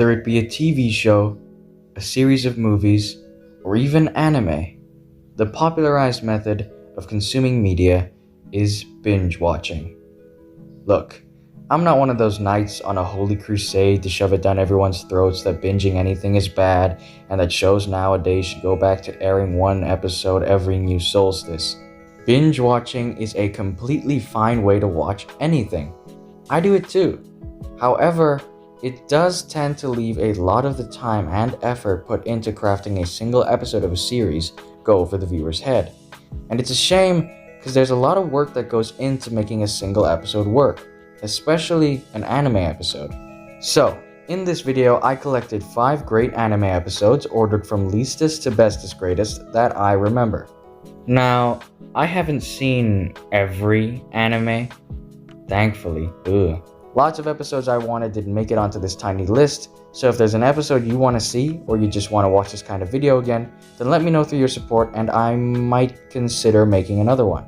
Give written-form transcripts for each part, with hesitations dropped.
Whether it be a TV show, a series of movies, or even anime, the popularized method of consuming media is binge watching. Look, I'm not one of those knights on a holy crusade to shove it down everyone's throats that binging anything is bad and that shows nowadays should go back to airing one episode every new solstice. Binge watching is a completely fine way to watch anything. I do it too. However, it does tend to leave a lot of the time and effort put into crafting a single episode of a series go over the viewer's head. And it's a shame because there's a lot of work that goes into making a single episode work, especially an anime episode. So, in this video, I collected 5 great anime episodes ordered from leastest to bestest greatest that I remember. Now, I haven't seen every anime, thankfully. Lots of episodes I wanted didn't make it onto this tiny list, so if there's an episode you want to see or you just want to watch this kind of video again, then let me know through your support and I might consider making another one.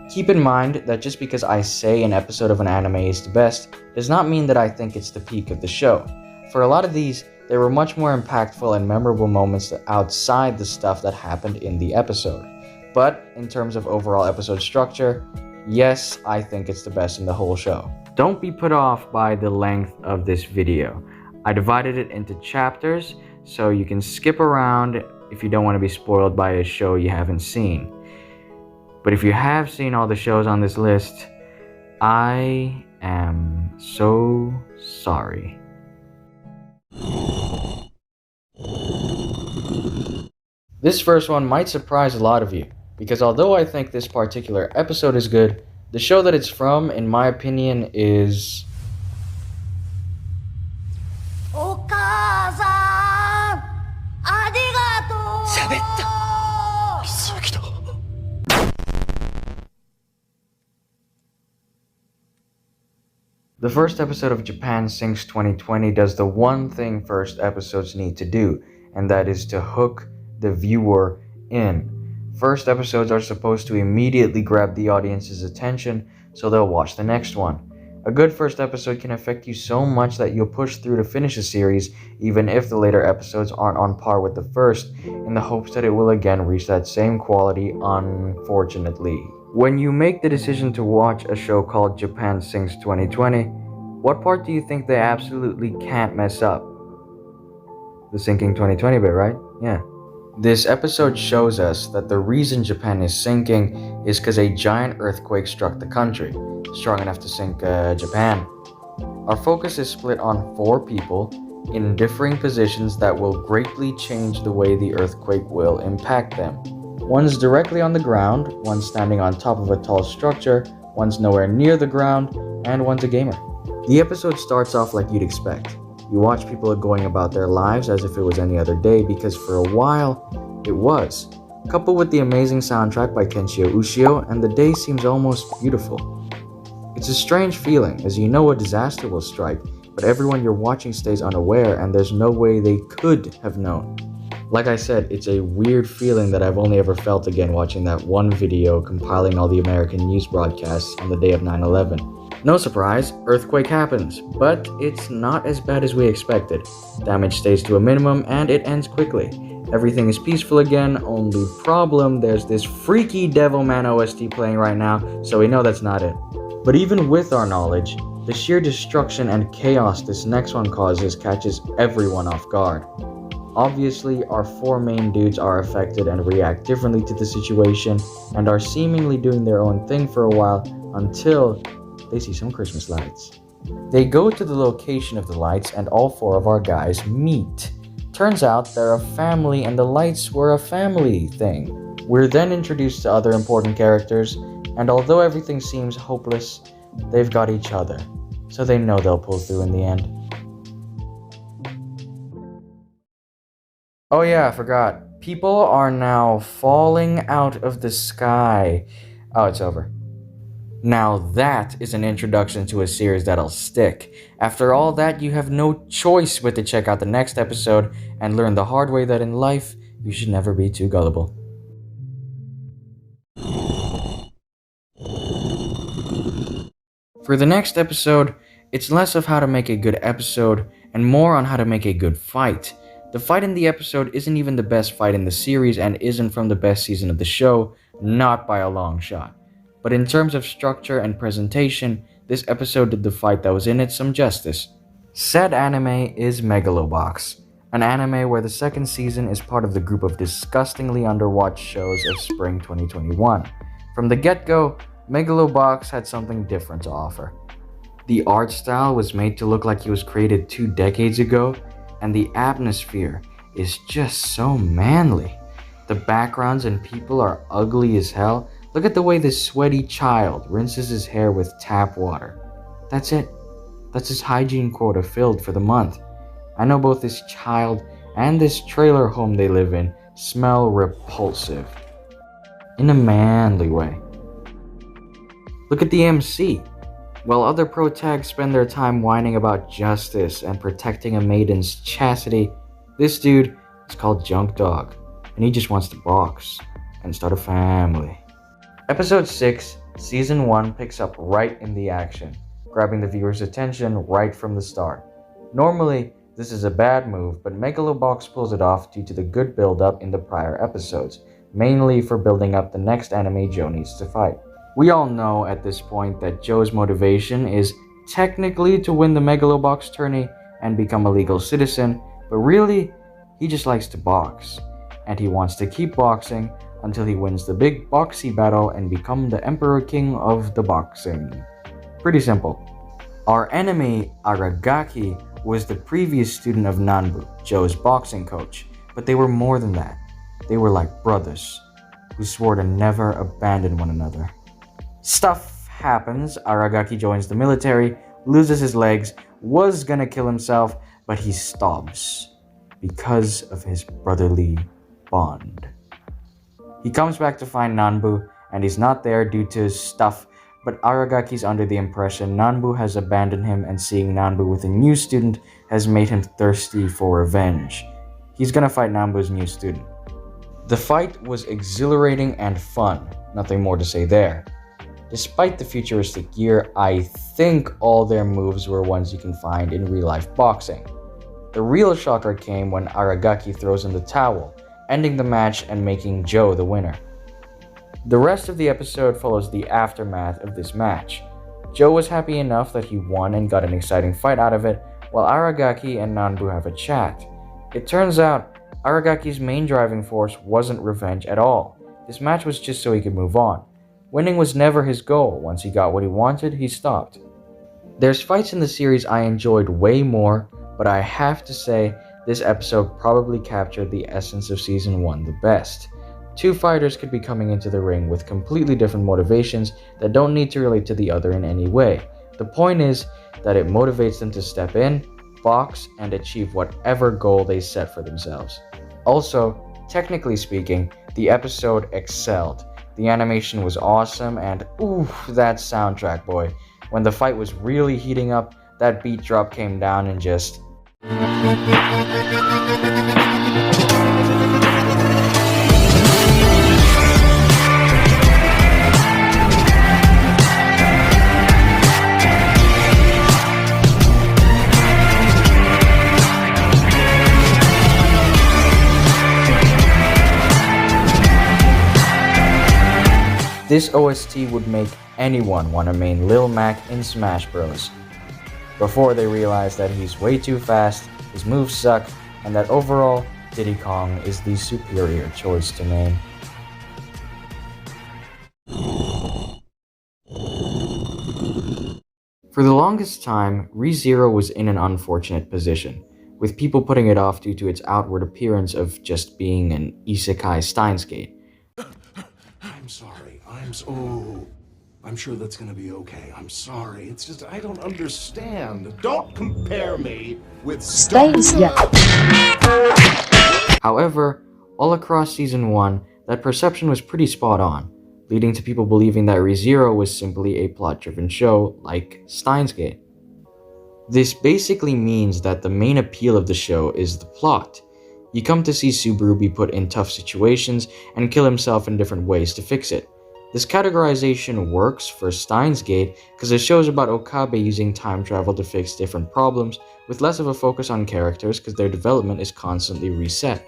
Keep in mind that just because I say an episode of an anime is the best, does not mean that I think it's the peak of the show. For a lot of these, there were much more impactful and memorable moments outside the stuff that happened in the episode. But in terms of overall episode structure, yes, I think it's the best in the whole show. Don't be put off by the length of this video. I divided it into chapters so you can skip around if you don't want to be spoiled by a show you haven't seen. But if you have seen all the shows on this list, I am so sorry. This first one might surprise a lot of you, because although I think this particular episode is good, the show that it's from, in my opinion, is... The first episode of Japan Sinks 2020 does the one thing first episodes need to do, and that is to hook the viewer in. First episodes are supposed to immediately grab the audience's attention, so they'll watch the next one. A good first episode can affect you so much that you'll push through to finish a series, even if the later episodes aren't on par with the first, in the hopes that it will again reach that same quality, unfortunately. When you make the decision to watch a show called Japan Sinks 2020, what part do you think they absolutely can't mess up? The sinking 2020 bit, right? Yeah. This episode shows us that the reason Japan is sinking is because a giant earthquake struck the country, strong enough to sink Japan. Our focus is split on 4 people in differing positions that will greatly change the way the earthquake will impact them. One's directly on the ground, one's standing on top of a tall structure, one's nowhere near the ground, and one's a gamer. The episode starts off like you'd expect. You watch people going about their lives as if it was any other day, because for a while, it was. Coupled with the amazing soundtrack by Kenshio Ushio, and the day seems almost beautiful. It's a strange feeling, as you know a disaster will strike, but everyone you're watching stays unaware, and there's no way they could have known. Like I said, it's a weird feeling that I've only ever felt again watching that one video compiling all the American news broadcasts on the day of 9/11. No surprise, earthquake happens, but it's not as bad as we expected. Damage stays to a minimum and it ends quickly. Everything is peaceful again, only problem, there's this freaky Devilman OST playing right now, so we know that's not it. But even with our knowledge, the sheer destruction and chaos this next one causes catches everyone off guard. Obviously, our 4 main dudes are affected and react differently to the situation, and are seemingly doing their own thing for a while until they see some Christmas lights. They go to the location of the lights and all 4 of our guys meet. Turns out they're a family and the lights were a family thing. We're then introduced to other important characters, and although everything seems hopeless, they've got each other, so they know they'll pull through in the end. Oh yeah, I forgot. People are now falling out of the sky. Oh, it's over. Now that is an introduction to a series that'll stick. After all that, you have no choice but to check out the next episode and learn the hard way that in life, you should never be too gullible. For the next episode, it's less of how to make a good episode and more on how to make a good fight. The fight in the episode isn't even the best fight in the series and isn't from the best season of the show, not by a long shot. But in terms of structure and presentation, this episode did the fight that was in it some justice. Said anime is Megalo Box, an anime where the second season is part of the group of disgustingly underwatched shows of spring 2021. From the get-go, Megalo Box had something different to offer. The art style was made to look like it was created 2 decades ago, and the atmosphere is just so manly. The backgrounds and people are ugly as hell. Look at the way this sweaty child rinses his hair with tap water. That's it. That's his hygiene quota filled for the month. I know both this child and this trailer home they live in smell repulsive. In a manly way. Look at the MC. While other pro tags spend their time whining about justice and protecting a maiden's chastity, this dude is called Junk Dog, and he just wants to box and start a family. Episode 6, Season 1 picks up right in the action, grabbing the viewer's attention right from the start. Normally, this is a bad move, but Megalo Box pulls it off due to the good build-up in the prior episodes, mainly for building up the next anime Joe needs to fight. We all know at this point that Joe's motivation is technically to win the Megalo Box tourney and become a legal citizen, but really, he just likes to box, and he wants to keep boxing until he wins the big boxy battle and become the Emperor King of the boxing. Pretty simple. Our enemy, Aragaki, was the previous student of Nanbu, Joe's boxing coach, but they were more than that. They were like brothers, who swore to never abandon one another. Stuff happens. Aragaki joins the military, loses his legs, was gonna kill himself, but he stops because of his brotherly bond. He comes back to find Nanbu, and he's not there due to stuff, but Aragaki's under the impression Nanbu has abandoned him, and seeing Nanbu with a new student has made him thirsty for revenge. He's gonna fight Nanbu's new student. The fight was exhilarating and fun, nothing more to say there. Despite the futuristic gear, I think all their moves were ones you can find in real-life boxing. The real shocker came when Aragaki throws in the towel, ending the match and making Joe the winner. The rest of the episode follows the aftermath of this match. Joe was happy enough that he won and got an exciting fight out of it, while Aragaki and Nanbu have a chat. It turns out, Aragaki's main driving force wasn't revenge at all. This match was just so he could move on. Winning was never his goal. Once he got what he wanted, he stopped. There's fights in the series I enjoyed way more, but I have to say, this episode probably captured the essence of Season 1 the best. 2 fighters could be coming into the ring with completely different motivations that don't need to relate to the other in any way. The point is that it motivates them to step in, box, and achieve whatever goal they set for themselves. Also, technically speaking, the episode excelled. The animation was awesome, and ooh, that soundtrack, boy. When the fight was really heating up, that beat drop came down and just... This OST would make anyone want to main Lil Mac in Smash Bros. Before they realize that he's way too fast, his moves suck, and that overall, Diddy Kong is the superior choice to main. For the longest time, ReZero was in an unfortunate position, with people putting it off due to its outward appearance of just being an isekai Steins Gate. I'm sorry. I'm sure that's gonna be okay. I'm sorry. It's just, I don't understand. Don't compare me with Steins. However, all across Season 1, that perception was pretty spot on, leading to people believing that ReZero was simply a plot-driven show like Steins Gate. This basically means that the main appeal of the show is the plot. You come to see Subaru be put in tough situations and kill himself in different ways to fix it. This categorization works for Steins Gate because it shows about Okabe using time travel to fix different problems with less of a focus on characters because their development is constantly reset.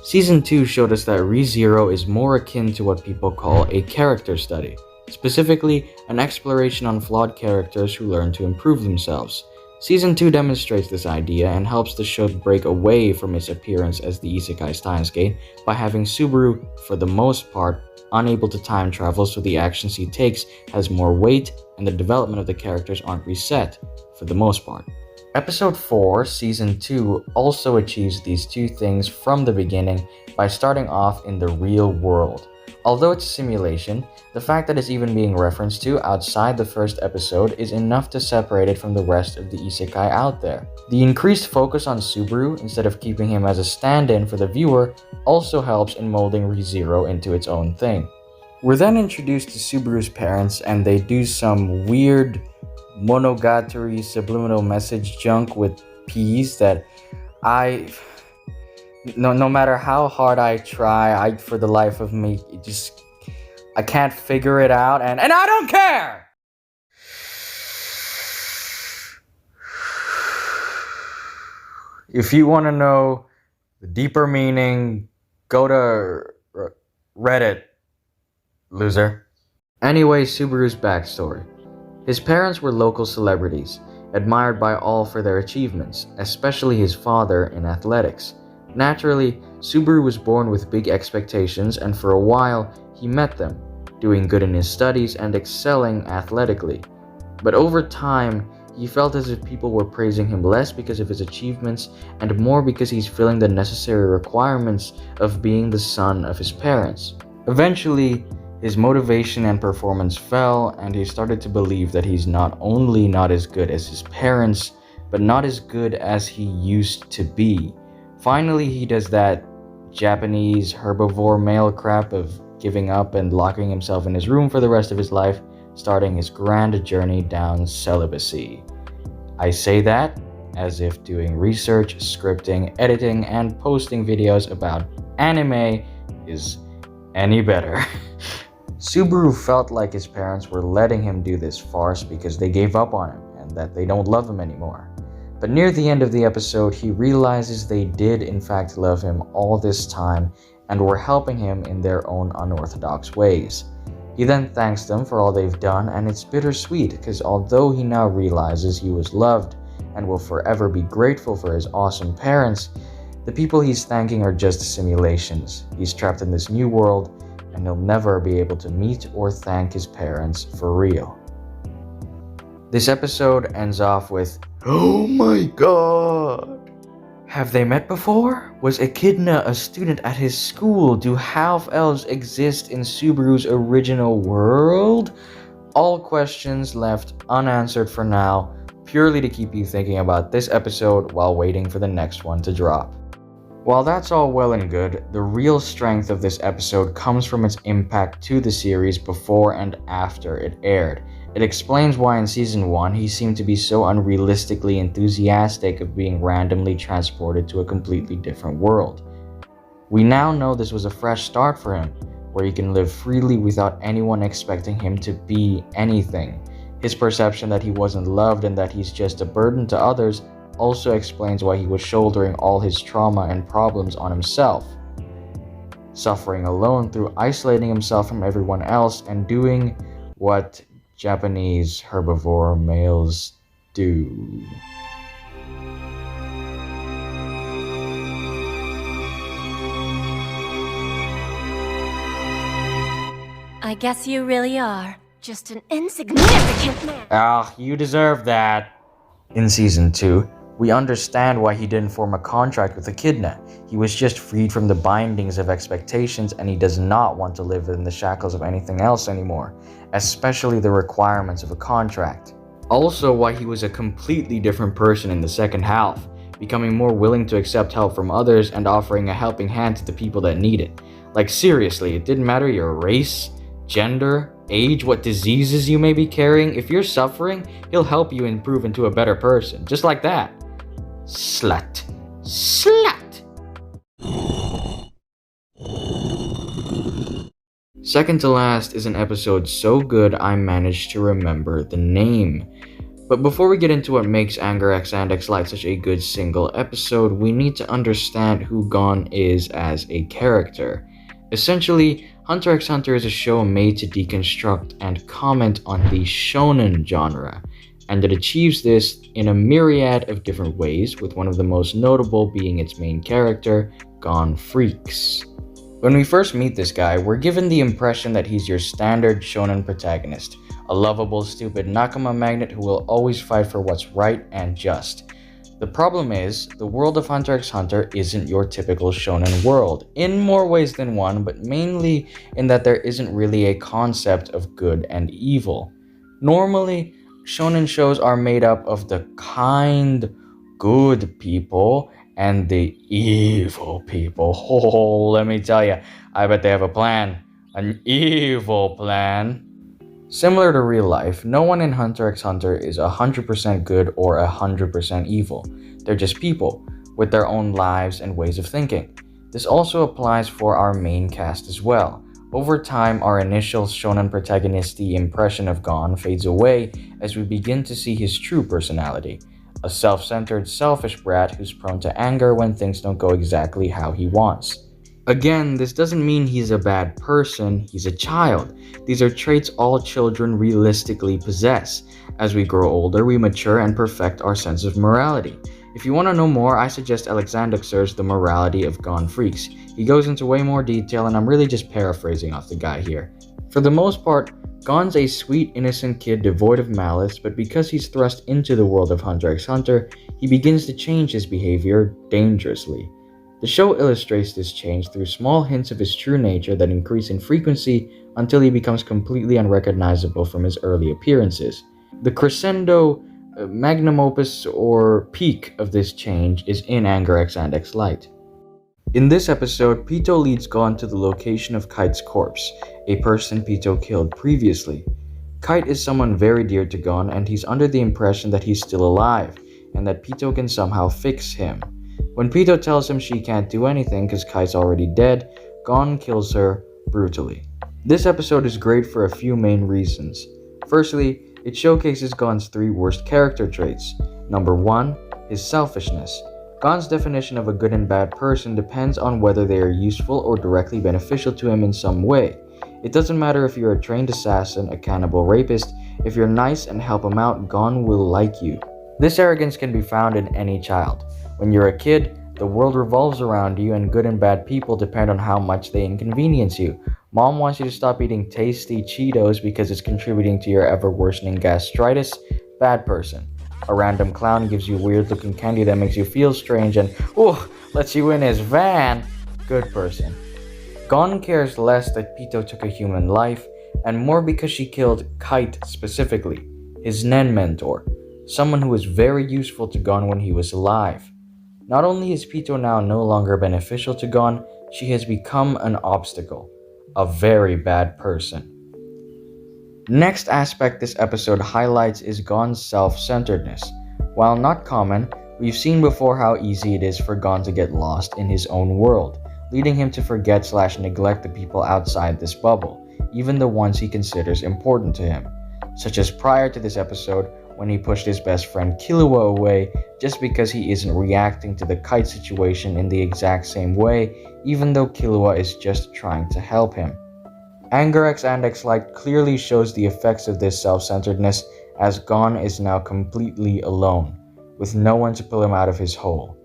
Season 2 showed us that ReZero is more akin to what people call a character study, specifically an exploration on flawed characters who learn to improve themselves. Season 2 demonstrates this idea and helps the show break away from its appearance as the Isekai Steins Gate by having Subaru, for the most part, unable to time travel, so the actions he takes has more weight and the development of the characters aren't reset, for the most part. Episode 4, Season 2 also achieves these two things from the beginning by starting off in the real world. Although it's a simulation, the fact that it's even being referenced to outside the first episode is enough to separate it from the rest of the isekai out there. The increased focus on Subaru instead of keeping him as a stand-in for the viewer also helps in molding ReZero into its own thing. We're then introduced to Subaru's parents and they do some weird monogatari subliminal message junk with peas that no matter how hard I try, for the life of me, I can't figure it out, and I don't care! If you want to know the deeper meaning, go to Reddit, loser. Anyway, Subaru's backstory. His parents were local celebrities, admired by all for their achievements, especially his father in athletics. Naturally, Subaru was born with big expectations, and for a while, he met them, doing good in his studies and excelling athletically. But over time, he felt as if people were praising him less because of his achievements and more because he's filling the necessary requirements of being the son of his parents. Eventually, his motivation and performance fell, and he started to believe that he's not only not as good as his parents, but not as good as he used to be. Finally, he does that Japanese herbivore male crap of giving up and locking himself in his room for the rest of his life, starting his grand journey down celibacy. I say that as if doing research, scripting, editing, and posting videos about anime is any better. Subaru felt like his parents were letting him do this farce because they gave up on him and that they don't love him anymore. But near the end of the episode, he realizes they did in fact love him all this time and were helping him in their own unorthodox ways. He then thanks them for all they've done, and it's bittersweet because although he now realizes he was loved and will forever be grateful for his awesome parents, the people he's thanking are just simulations. He's trapped in this new world and he'll never be able to meet or thank his parents for real. This episode ends off with, "Oh my god! Have they met before? Was Echidna a student at his school? Do half-elves exist in Subaru's original world?" All questions left unanswered for now, purely to keep you thinking about this episode while waiting for the next one to drop. While that's all well and good, the real strength of this episode comes from its impact to the series before and after it aired. It explains why in Season 1 he seemed to be so unrealistically enthusiastic of being randomly transported to a completely different world. We now know this was a fresh start for him, where he can live freely without anyone expecting him to be anything. His perception that he wasn't loved and that he's just a burden to others also explains why he was shouldering all his trauma and problems on himself, suffering alone through isolating himself from everyone else and doing what Japanese herbivore males do. I guess you really are just an insignificant man. Ah, you deserve that. In Season 2, we understand why he didn't form a contract with Echidna. He was just freed from the bindings of expectations and he does not want to live in the shackles of anything else anymore, especially the requirements of a contract. Also why he was a completely different person in the second half, becoming more willing to accept help from others and offering a helping hand to the people that need it. Like seriously, it didn't matter your race, gender, age, what diseases you may be carrying. If you're suffering, he'll help you improve into a better person. Just like that. Slut. Slut! Second to last is an episode so good I managed to remember the name. But before we get into what makes Alexandxr Light such a good single episode, we need to understand who Gon is as a character. Essentially, Hunter x Hunter is a show made to deconstruct and comment on the shonen genre, and it achieves this in a myriad of different ways, with one of the most notable being its main character, Gon Freecss. When we first meet this guy, we're given the impression that he's your standard shonen protagonist, a lovable, stupid Nakama magnet who will always fight for what's right and just. The problem is, the world of Hunter x Hunter isn't your typical shonen world, in more ways than one, but mainly in that there isn't really a concept of good and evil. Normally, shonen shows are made up of the kind, good people and the evil people. Oh, let me tell you, I bet they have a plan. An evil plan. Similar to real life, no one in Hunter x Hunter is 100% good or 100% evil. They're just people, with their own lives and ways of thinking. This also applies for our main cast as well. Over time, our initial shonen protagonisty impression of Gon fades away as we begin to see his true personality. A self-centered, selfish brat who's prone to anger when things don't go exactly how he wants. Again, this doesn't mean he's a bad person, he's a child. These are traits all children realistically possess. As we grow older, we mature and perfect our sense of morality. If you want to know more, I suggest Alexandxr's The Morality of Gon Freecss. He goes into way more detail, and I'm really just paraphrasing off the guy here. For the most part, Gon's a sweet, innocent kid devoid of malice, but because he's thrust into the world of Hunter x Hunter, he begins to change his behavior dangerously. The show illustrates this change through small hints of his true nature that increase in frequency until he becomes completely unrecognizable from his early appearances. The crescendo, magnum opus, or peak of this change is in Alexandxr Light. In this episode, Pitou leads Gon to the location of Kite's corpse, a person Pitou killed previously. Kite is someone very dear to Gon, and he's under the impression that he's still alive, and that Pitou can somehow fix him. When Pitou tells him she can't do anything because Kite's already dead, Gon kills her brutally. This episode is great for a few main reasons. Firstly, it showcases Gon's three worst character traits. Number 1, his selfishness. Gon's definition of a good and bad person depends on whether they are useful or directly beneficial to him in some way. It doesn't matter if you're a trained assassin, a cannibal rapist, if you're nice and help him out, Gon will like you. This arrogance can be found in any child. When you're a kid, the world revolves around you and good and bad people depend on how much they inconvenience you. Mom wants you to stop eating tasty Cheetos because it's contributing to your ever-worsening gastritis. Bad person. A random clown gives you weird-looking candy that makes you feel strange and, lets you in his van. Good person. Gon cares less that Pitou took a human life, and more because she killed Kite specifically, his Nen mentor, someone who was very useful to Gon when he was alive. Not only is Pitou now no longer beneficial to Gon, she has become an obstacle. A very bad person. Next aspect this episode highlights is Gon's self-centeredness. While not common, we've seen before how easy it is for Gon to get lost in his own world, leading him to forget/neglect the people outside this bubble, even the ones he considers important to him. Such as prior to this episode, when he pushed his best friend Killua away just because he isn't reacting to the Kite situation in the exact same way, even though Killua is just trying to help him. Alexandxr Light clearly shows the effects of this self-centeredness, as Gon is now completely alone, with no one to pull him out of his hole.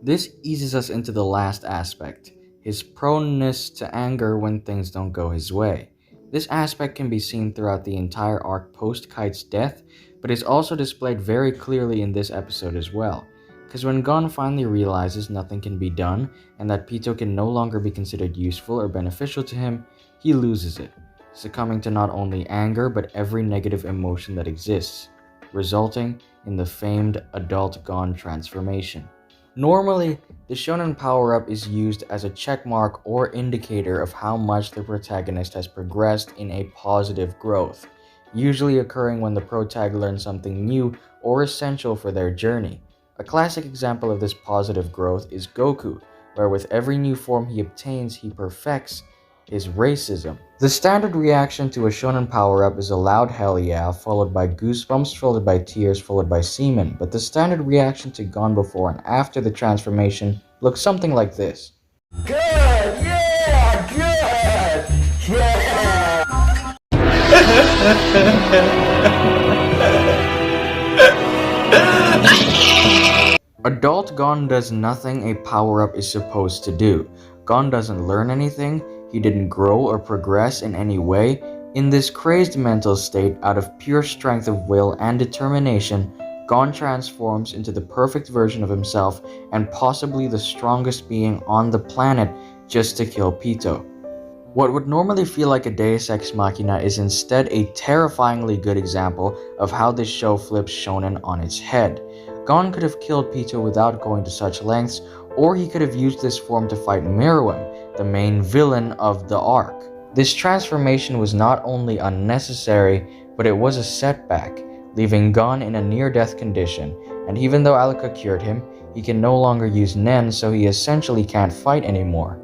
This eases us into the last aspect, his proneness to anger when things don't go his way. This aspect can be seen throughout the entire arc post-Kite's death, but is also displayed very clearly in this episode as well. Because when Gon finally realizes nothing can be done, and that Pitou can no longer be considered useful or beneficial to him, he loses it, succumbing to not only anger but every negative emotion that exists, resulting in the famed adult Gon transformation. Normally, the shonen power-up is used as a checkmark or indicator of how much the protagonist has progressed in a positive growth, usually occurring when the protag learns something new or essential for their journey. A classic example of this positive growth is Goku, where with every new form he obtains, he perfects, is racism. The standard reaction to a shonen power-up is a loud hell yeah, followed by goosebumps, followed by tears, followed by semen, but the standard reaction to Gon before and after the transformation looks something like this. Good! Yeah! Good! Yeah! Adult Gon does nothing a power-up is supposed to do. Gon doesn't learn anything, he didn't grow or progress in any way. In this crazed mental state, out of pure strength of will and determination, Gon transforms into the perfect version of himself and possibly the strongest being on the planet just to kill Pito. What would normally feel like a deus ex machina is instead a terrifyingly good example of how this show flips shonen on its head. Gon could have killed Pito without going to such lengths, or he could have used this form to fight Meruem, the main villain of the arc. This transformation was not only unnecessary, but it was a setback, leaving Gon in a near-death condition, and even though Alika cured him, he can no longer use Nen, so he essentially can't fight anymore.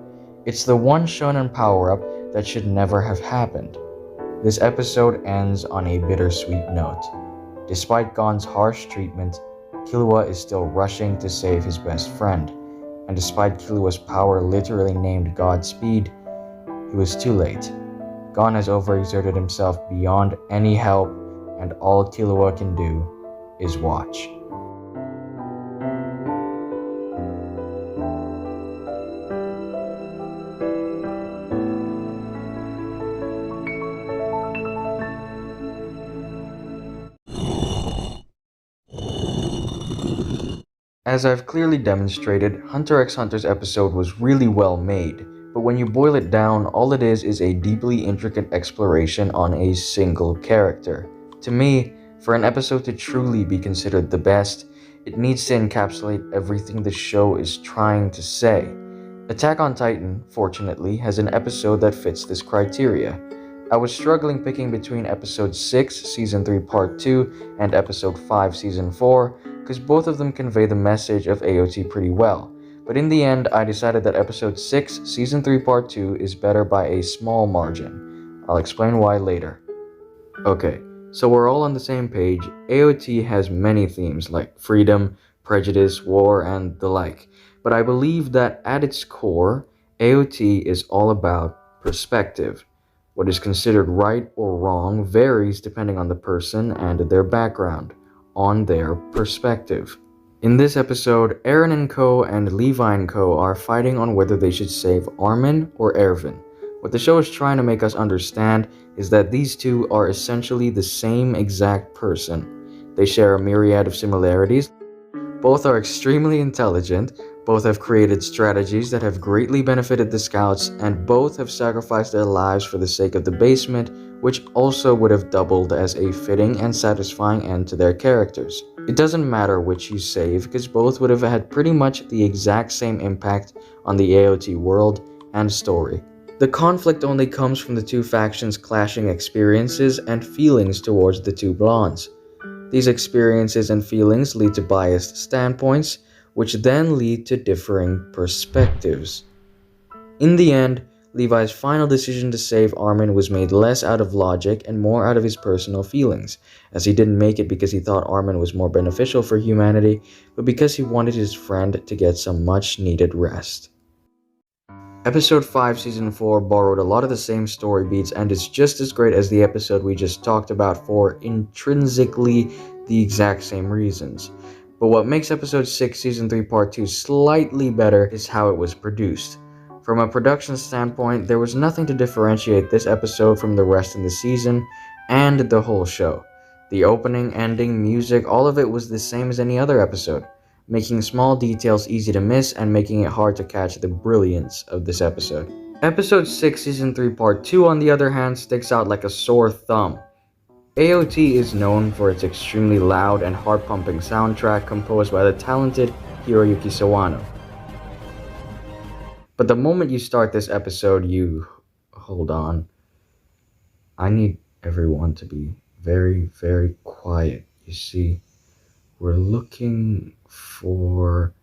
It's the one shonen power-up that should never have happened. This episode ends on a bittersweet note. Despite Gon's harsh treatment, Killua is still rushing to save his best friend, and despite Killua's power literally named Godspeed, he was too late. Gon has overexerted himself beyond any help, and all Killua can do is watch. As I've clearly demonstrated, Hunter x Hunter's episode was really well made, but when you boil it down, all it is a deeply intricate exploration on a single character. To me, for an episode to truly be considered the best, it needs to encapsulate everything the show is trying to say. Attack on Titan, fortunately, has an episode that fits this criteria. I was struggling picking between episode 6, season 3 part 2, and episode 5, season 4, because both of them convey the message of AOT pretty well. But in the end, I decided that episode 6, season 3 part 2 is better by a small margin. I'll explain why later. Okay, so we're all on the same page. AOT has many themes like freedom, prejudice, war, and the like. But I believe that at its core, AOT is all about perspective. What is considered right or wrong varies depending on the person and their background, on their perspective. In this episode, Eren and Co. and Levi and Co. are fighting on whether they should save Armin or Erwin. What the show is trying to make us understand is that these two are essentially the same exact person. They share a myriad of similarities. Both are extremely intelligent, both have created strategies that have greatly benefited the scouts, and both have sacrificed their lives for the sake of the basement, which also would have doubled as a fitting and satisfying end to their characters. It doesn't matter which you save, because both would have had pretty much the exact same impact on the AOT world and story. The conflict only comes from the two factions' clashing experiences and feelings towards the two blondes. These experiences and feelings lead to biased standpoints, which then lead to differing perspectives. In the end, Levi's final decision to save Armin was made less out of logic and more out of his personal feelings, as he didn't make it because he thought Armin was more beneficial for humanity, but because he wanted his friend to get some much-needed rest. Episode 5 Season 4 borrowed a lot of the same story beats and is just as great as the episode we just talked about for intrinsically the exact same reasons. But what makes Episode 6 Season 3 Part 2 slightly better is how it was produced. From a production standpoint, there was nothing to differentiate this episode from the rest in the season and the whole show. The opening, ending, music, all of it was the same as any other episode, making small details easy to miss and making it hard to catch the brilliance of this episode. Episode 6 Season 3 Part 2, on the other hand, sticks out like a sore thumb. AOT is known for its extremely loud and heart-pumping soundtrack composed by the talented Hiroyuki Sawano. But the moment you start this episode, hold on. I need everyone to be very, very quiet. You see, we're looking for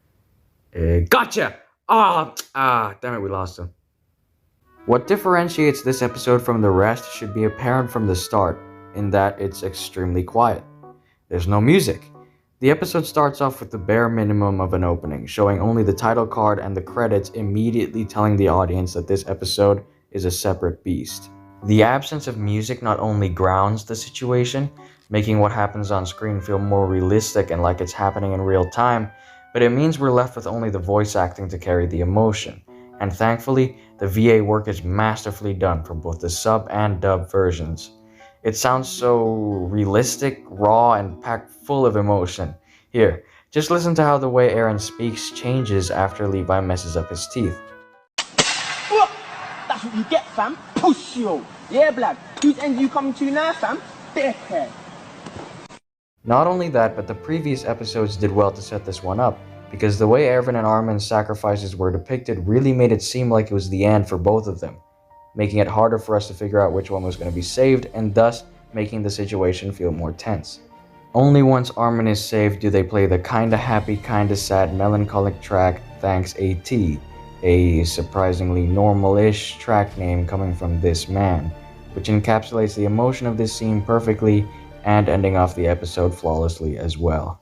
a... Gotcha! Damn it, we lost him. What differentiates this episode from the rest should be apparent from the start, in that it's extremely quiet. There's no music. The episode starts off with the bare minimum of an opening, showing only the title card and the credits, immediately telling the audience that this episode is a separate beast. The absence of music not only grounds the situation, making what happens on screen feel more realistic and like it's happening in real time, but it means we're left with only the voice acting to carry the emotion. And thankfully, the VA work is masterfully done for both the sub and dub versions. It sounds so realistic, raw, and packed full of emotion. Here, just listen to how the way Aaron speaks changes after Levi messes up his teeth. That's what you get, fam. Push you. Yeah, blood. Whose end you coming to now, fam? Dickhead. Not only that, but the previous episodes did well to set this one up, because the way Erwin and Armin's sacrifices were depicted really made it seem like it was the end for both of them, making it harder for us to figure out which one was going to be saved, and thus making the situation feel more tense. Only once Armin is saved do they play the kinda happy, kinda sad, melancholic track Thanks AT, a surprisingly normal-ish track name coming from this man, which encapsulates the emotion of this scene perfectly and ending off the episode flawlessly as well.